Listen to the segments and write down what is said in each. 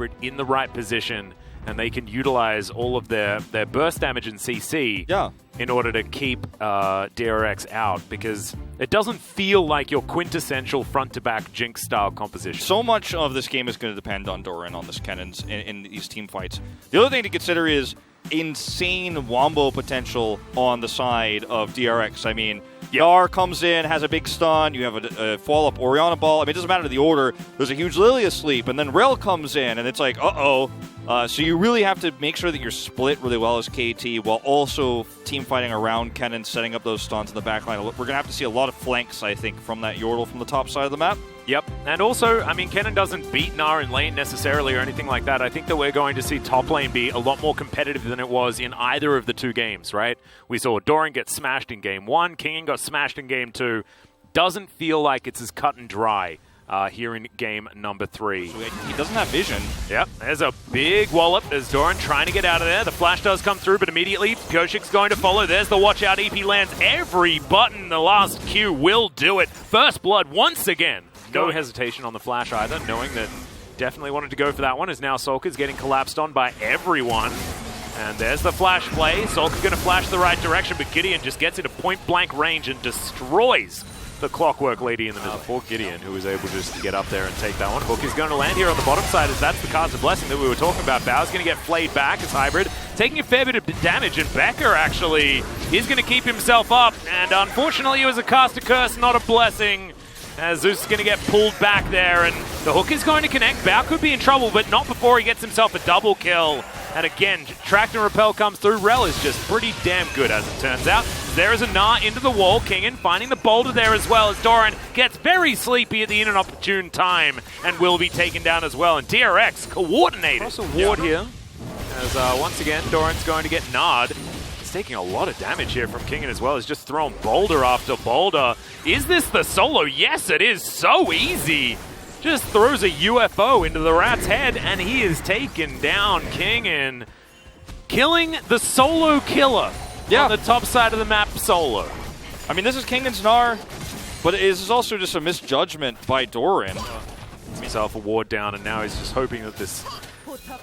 Hybrid in the right position, and they can utilize all of their burst damage and CC in order to keep DRX out, because it doesn't feel like your quintessential front-to-back Jinx-style composition. So much of this game is going to depend on Doran on this Kennens in these team fights. The other thing to consider is insane wombo potential on the side of DRX. I mean, Yar comes in, has a big stun, you have a fall-up Orianna ball. I mean, it doesn't matter the order. There's a huge Lily asleep, and then Rel comes in, and it's like, uh-oh. So you really have to make sure that you're split really well as KT, while also team fighting around Kennen, setting up those stuns in the backline. We're going to have to see a lot of flanks, I think, from that Yordle from the top side of the map. Yep, and also, I mean, Kennen doesn't beat Gnar in lane necessarily or anything like that. I think that we're going to see top lane be a lot more competitive than it was in either of the two games, right? We saw Doran get smashed in game 1, Kingen got smashed in game 2. Doesn't feel like it's as cut and dry here in game number 3. He doesn't have vision. Yep, there's a big wallop. There's Doran trying to get out of there. The flash does come through, but immediately Pioshik's going to follow. There's the watch out. EP lands every button. The last Q will do it. First blood once again. No hesitation on the flash either, knowing that definitely wanted to go for that one, as now Solka's getting collapsed on by everyone. And there's the flash play. Solka going to flash the right direction, but Gideon just gets into point-blank range and destroys the Clockwork Lady in the middle. Poor Gideon, who was able just to get up there and take that one. Hook is going to land here on the bottom side, as that's the Cards of Blessing that we were talking about. Bow's going to get flayed back as Hybrid, taking a fair bit of damage, and Becker actually is going to keep himself up. And unfortunately, it was a cast a curse, not a blessing, as Zeus is going to get pulled back there, and the hook is going to connect. Bao could be in trouble, but not before he gets himself a double kill. And again, Tract and Repel comes through. Rel is just pretty damn good, as it turns out. There is a Gnar into the wall. Kingen finding the boulder there as well, as Doran gets very sleepy at the inopportune time and will be taken down as well. And DRX coordinated. Also ward here, as once again, Doran's going to get Nard. Taking a lot of damage here from Kingen as well. He's just thrown boulder after boulder. Is this the solo? Yes, it is. So easy. Just throws a UFO into the rat's head, and he is taken down. Kingen killing the solo killer on the top side of the map solo. I mean, this is Kingen's Gnar, but it is also just a misjudgment by Doran. Himself a ward down, and now he's just hoping that this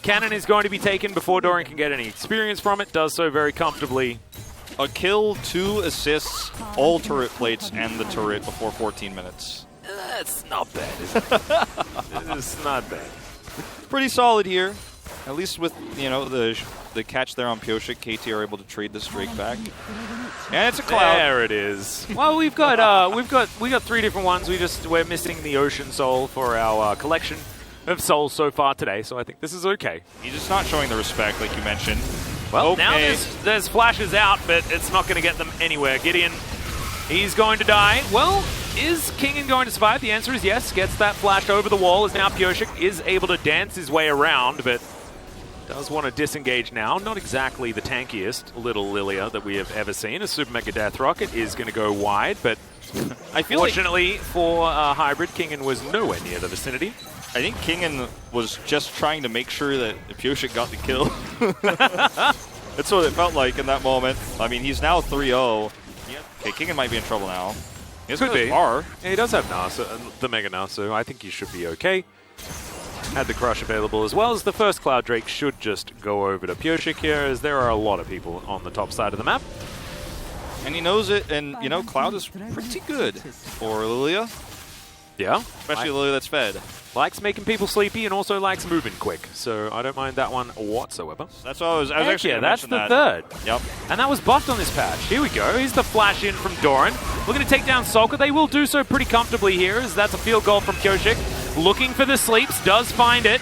cannon is going to be taken before Doran can get any experience from it. Does so very comfortably. A kill, 2 assists, all turret plates, and the turret before 14 minutes. That's not bad, is it? It's not bad. Pretty solid here. At least with, you know, the catch there on Pioshik, KT are able to trade this Drake back. And it's a cloud. There it is. Well, we got 3 different ones. We're missing the Ocean Soul for our collection of souls so far today, so I think this is okay. He's just not showing the respect, like you mentioned. Well, now there's flashes out, but it's not going to get them anywhere. Gideon, he's going to die. Well, is Kingen going to survive? The answer is yes. Gets that flash over the wall, as now Pioshik is able to dance his way around, but does want to disengage now. Not exactly the tankiest little Lilia that we have ever seen. A Super Mega Death Rocket is going to go wide, but I feel fortunately for Hybrid, Kingen was nowhere near the vicinity. I think Kingen was just trying to make sure that Pioshik got the kill. That's what it felt like in that moment. I mean, he's now 3-0. Okay, Kingen might be in trouble now. He could be. R. Yeah, he does have Nasa, the Mega Nasa. I think he should be okay. Had the Crush available, as well as the first Cloud Drake should just go over to Pioshik here, as there are a lot of people on the top side of the map. And he knows it, and, you know, Cloud is pretty good for Lilia. Yeah. Especially Lilia that's fed. Likes making people sleepy and also likes moving quick, so I don't mind that one whatsoever. That's what I was actually going to that's mention the third. Yep. And that was buffed on this patch. Here we go. Here's the flash in from Doran. Looking to take down Solka. They will do so pretty comfortably here, as that's a field goal from Pioshik. Looking for the sleeps, does find it.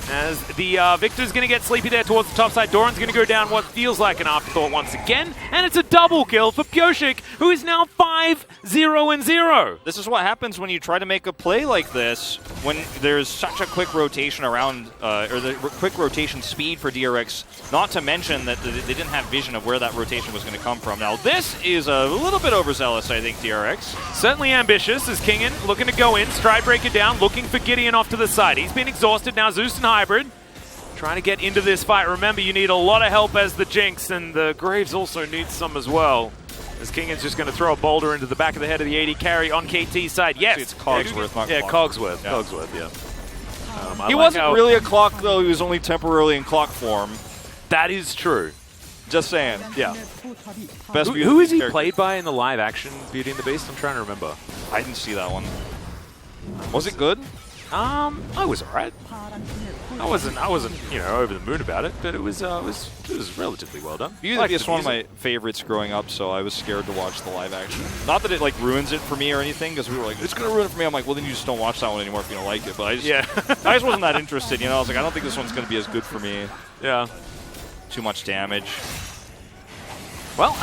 As the Victor's going to get sleepy there towards the top side. Doran's going to go down what feels like an afterthought once again. And it's a double kill for Pioshik, who is now 5-0-0. This is what happens when you try to make a play like this, when there's such a quick rotation around, or the quick rotation speed for DRX, not to mention that they didn't have vision of where that rotation was going to come from. Now, this is a little bit overzealous, I think, DRX. Certainly ambitious, as Kingen looking to go in, stride breaker down, looking for Gideon off to the side. He's been exhausted now. Zeus and Hybrid trying to get into this fight. Remember, you need a lot of help as the Jinx, and the Graves also need some as well. As Kingen's just going to throw a boulder into the back of the head of the AD carry on KT's side. Yes! It's Cogsworth, not Cogsworth. Yeah. Cogsworth, yeah. He wasn't really a clock, though. He was only temporarily in clock form. That is true. Just saying. Yeah. Best Who is he character. played by in the live action Beauty and the Beast? I'm trying to remember. I didn't see that one. Was it good? I was alright. I wasn't, over the moon about it, but it was relatively well done. Beauty and the Beast is one of my favorites growing up, so I was scared to watch the live action. Not that it like ruins it for me or anything, because we were like, it's gonna ruin it for me. I'm like, well, then you just don't watch that one anymore if you don't like it. But I just, I just wasn't that interested. I was like, I don't think this one's gonna be as good for me. Yeah. Too much damage. Well,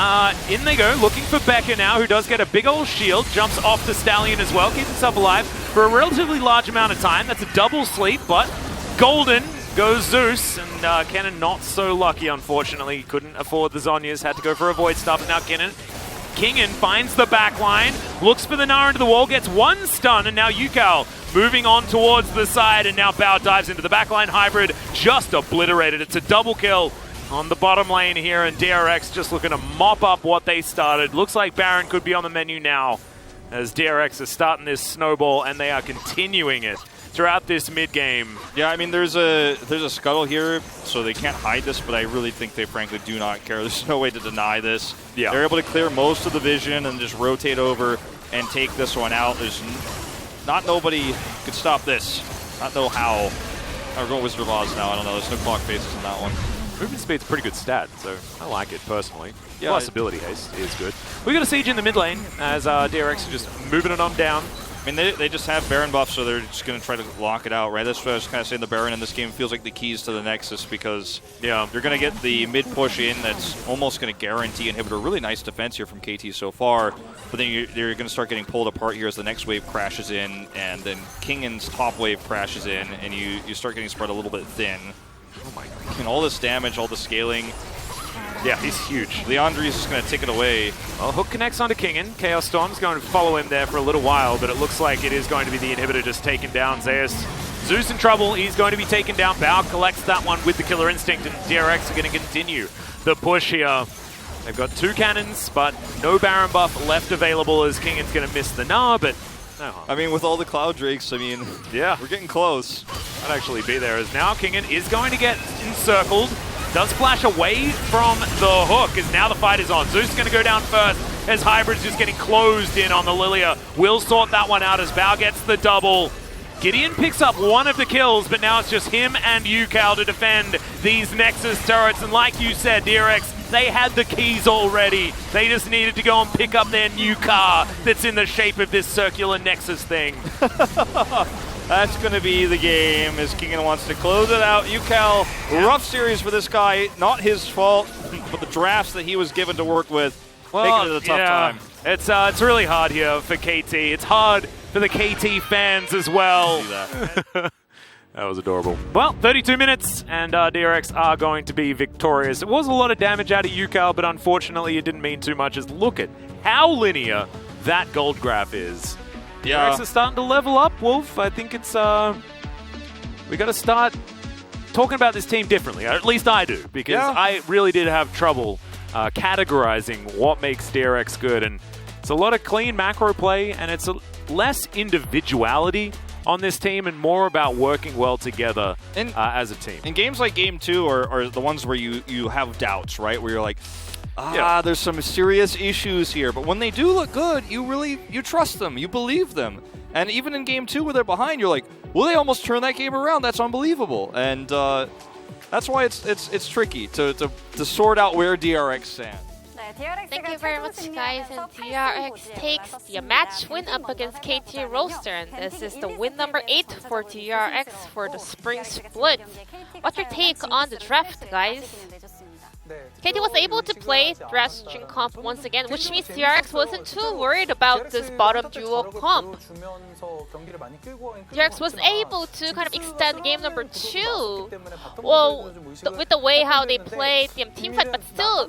in they go, looking for Becca now, who does get a big old shield, jumps off the Stallion as well, keeps himself alive for a relatively large amount of time. That's a double sleep, but golden goes Zeus, and Kennen not so lucky, unfortunately. Couldn't afford the Zhonya's, had to go for a Void Staff, and now Kingen finds the back line, looks for the Nara into the wall, gets one stun, and now Yukao moving on towards the side, and now Bao dives into the backline. Hybrid just obliterated. It's a double kill on the bottom lane here, and DRX just looking to mop up what they started. Looks like Baron could be on the menu now, as DRX is starting this snowball, and they are continuing it throughout this mid-game. Yeah, I mean, there's a scuttle here, so they can't hide this, but I really think they frankly do not care. There's no way to deny this. Yeah. They're able to clear most of the vision and just rotate over and take this one out. There's not nobody could stop this. Not know how. I'll go Wizard of Oz now. I don't know. There's no clock faces in that one. Movement speed's a pretty good stat, so I like it personally. Yeah, Plus ability haste is good. We got a siege in the mid lane as DRX are just moving it on down. I mean, they just have Baron buff, so they're just going to try to lock it out, right? That's what I was kind of saying. The Baron in this game feels like the keys to the Nexus, because you're going to get the mid push in that's almost going to guarantee inhibitor. Really nice defense here from KT so far, but then you're going to start getting pulled apart here as the next wave crashes in, and then Kingen's top wave crashes in, and you start getting spread a little bit thin. Oh my god. And all this damage, all the scaling. Yeah, he's huge. Leandri's just going to take it away. Well, Hook connects onto Kingen. Chaos Storm's going to follow him there for a little while, but it looks like it is going to be the inhibitor just taken down. Zeus. Zeus in trouble. He's going to be taken down. Bao collects that one with the Killer Instinct, and DRX are going to continue the push here. They've got two cannons, but no Baron buff left available as Kingen's going to miss the Gnar, but no harm. I mean, with all the Cloud Drakes, I mean, yeah, we're getting close. I'd actually be there, as now Kingen is going to get encircled. Does flash away from the Hook, as now the fight is on. Zeus is going to go down first, as Hybrid's just getting closed in on the Lilia. Will sort that one out as Bao gets the double. Gideon picks up one of the kills, but now it's just him and Yukao to defend these Nexus turrets. And like you said, DRX, they had the keys already. They just needed to go and pick up their new car that's in the shape of this circular Nexus thing. That's going to be the game as Kingen wants to close it out. Yukao, rough series for this guy. Not his fault, but the drafts that he was given to work with, making it a tough time. It's really hard here for KT. It's hard for the KT fans as well. That was adorable. Well, 32 minutes, and DRX are going to be victorious. It was a lot of damage out of Yukao, but unfortunately it didn't mean too much, as look at how linear that gold graph is. Yeah. DRX is starting to level up, Wolf. I think it's, we got to start talking about this team differently. Or at least I do, because I really did have trouble categorizing what makes DRX good. And it's a lot of clean macro play, and it's less individuality on this team and more about working well together as a team. And games like Game 2 are the ones where you have doubts, right? Where you're like, there's some serious issues here. But when they do look good, you trust them, you believe them. And even in Game 2 where they're behind, you're like, well, they almost turned that game around. That's unbelievable. And that's why it's tricky to sort out where DRX stands. Thank you very much, guys. And DRX takes the match win up against KT Roaster, and this is the win number 8 for DRX for the spring split. What's your take on the draft, guys? KT was able to play Drastic comp once again, which means DRX wasn't too worried about this bottom duo comp. DRX was able to kind of extend game number 2, well, with the way how they played the team fight, but still,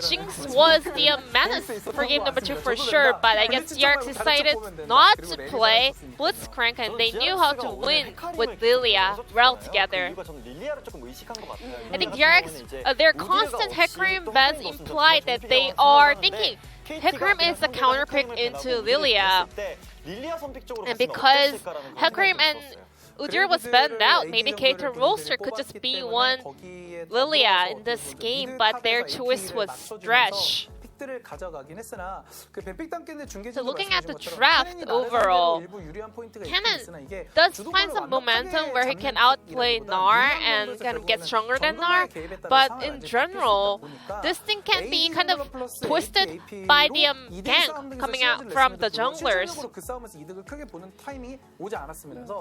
Jinx was the menace for game number 2 for sure, but I guess DRX decided not to play Blitzcrank, and they knew how to win with Lilia well together. I think DRX, their constant Hecarim bans implied that they are thinking Hecarim is the counterpick into Lilia. And because Hecarim and Udyr was banned out. Maybe Kato Roaster could just be one Lilia in this game, but their choice was Thresh. So looking at the draft overall, Kennen does find some momentum where he can outplay Gnar and kind of get stronger than Gnar, but in general, this thing can be kind of twisted by the gank coming out from the junglers.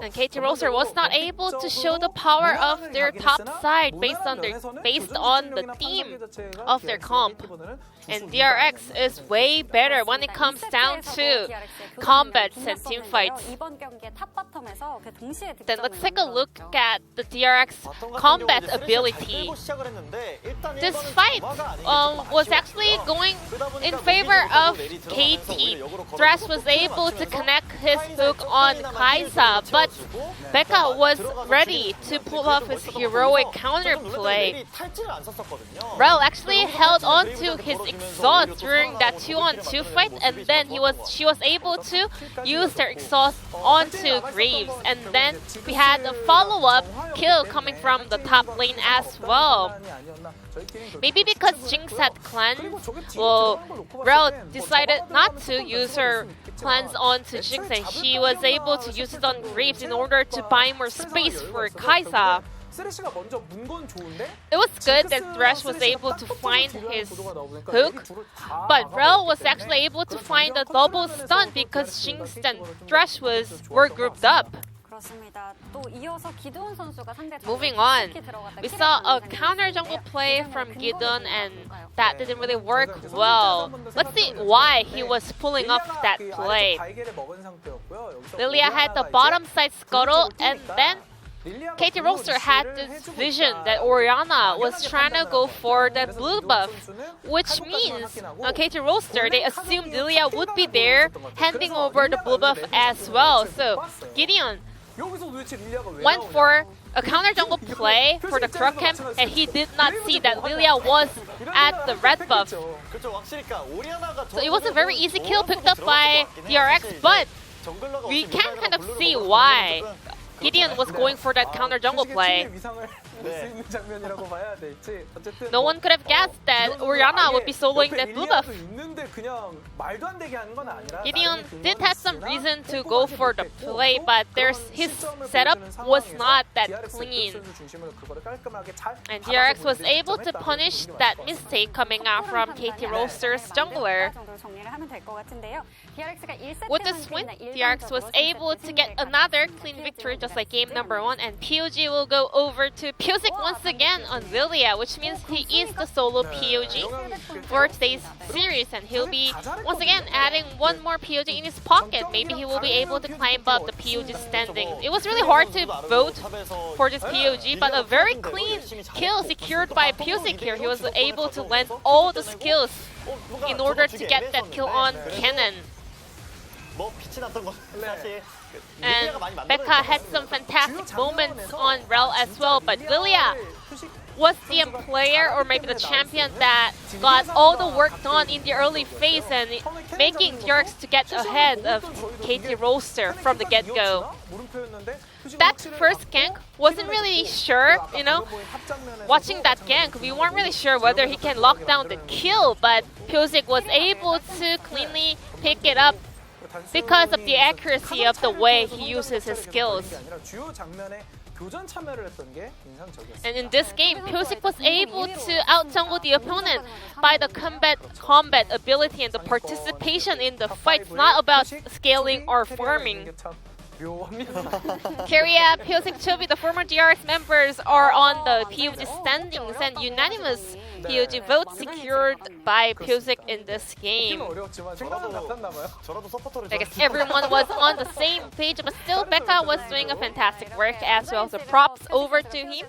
And KT Roaster was not able to show the power of their top side based on the theme of their comp. And DRX is way better when it comes down to combats and team fights. Then let's take a look at the DRX combat ability. This fight was actually going in favor of KT. Thresh was able to connect his hook on Kai'Sa, but Becca was ready to pull off his heroic counterplay. Rel actually held on to his exhaust during that 2-on-2 fight, and then she was able to use their exhaust onto Graves, and then we had a follow-up kill coming from the top lane as well. Maybe because Jinx had cleanse, well, Rel decided not to use her cleanse onto Jinx, and she was able to use it on Graves in order to buy more space for Kai'Sa. It was good that Thresh was able to find his hook, but Rel was actually able to find a double stun because Jinx and Thresh were grouped up. Moving on, we saw a counter jungle play from Gideon, and that didn't really work well. Let's see why he was pulling off that play. Lilia had the bottom side scuttle, and then KT Roaster had this vision that Orianna was trying to go for the blue buff, which means KT Roaster, they assumed Lilia would be there, handing over the blue buff as well. So Gideon went for a counter jungle play for the Kruk camp, and he did not see that Lilia was at the red buff. So it was a very easy kill picked up by DRX, but we can kind of see why Gideon was going for that counter jungle play. No one could have guessed that Orianna would be soloing that blue buff. Gideon did have some reason to go for the play, but his setup was not that clean. And DRX was able to punish that mistake coming out from KT Roaster's jungler. With this win, DRX was able to get another clean victory just like game number 1, and POG will go over to Pusick once again on Lilia, which means he is the solo POG for today's series, and he'll be once again adding one more POG in his pocket. Maybe he will be able to climb up the POG standing. It was really hard to vote for this POG, but a very clean kill secured by Pusick here. He was able to land all the skills in order to get that kill on Kennen. And Becca had some fantastic moments on Rel as well, but Lilia was the player, or maybe the champion, that got all the work done in the early phase and making DRX to get ahead of KT Roaster from the get-go. That first gank wasn't really sure, watching that gank, we weren't really sure whether he can lock down the kill, but Pusick was able to cleanly pick it up because of the accuracy of the way he uses his skills. And in this game, Pusick was able to out-jungle the opponent by the combat ability and the participation in the fight. It's not about scaling or farming. Keria, Pusick, Chobi, the former DRX members are on the POG standings, and unanimous POG votes secured by Pusick in this game. I guess everyone was on the same page, but still Becca was doing a fantastic work as well. So props over to him.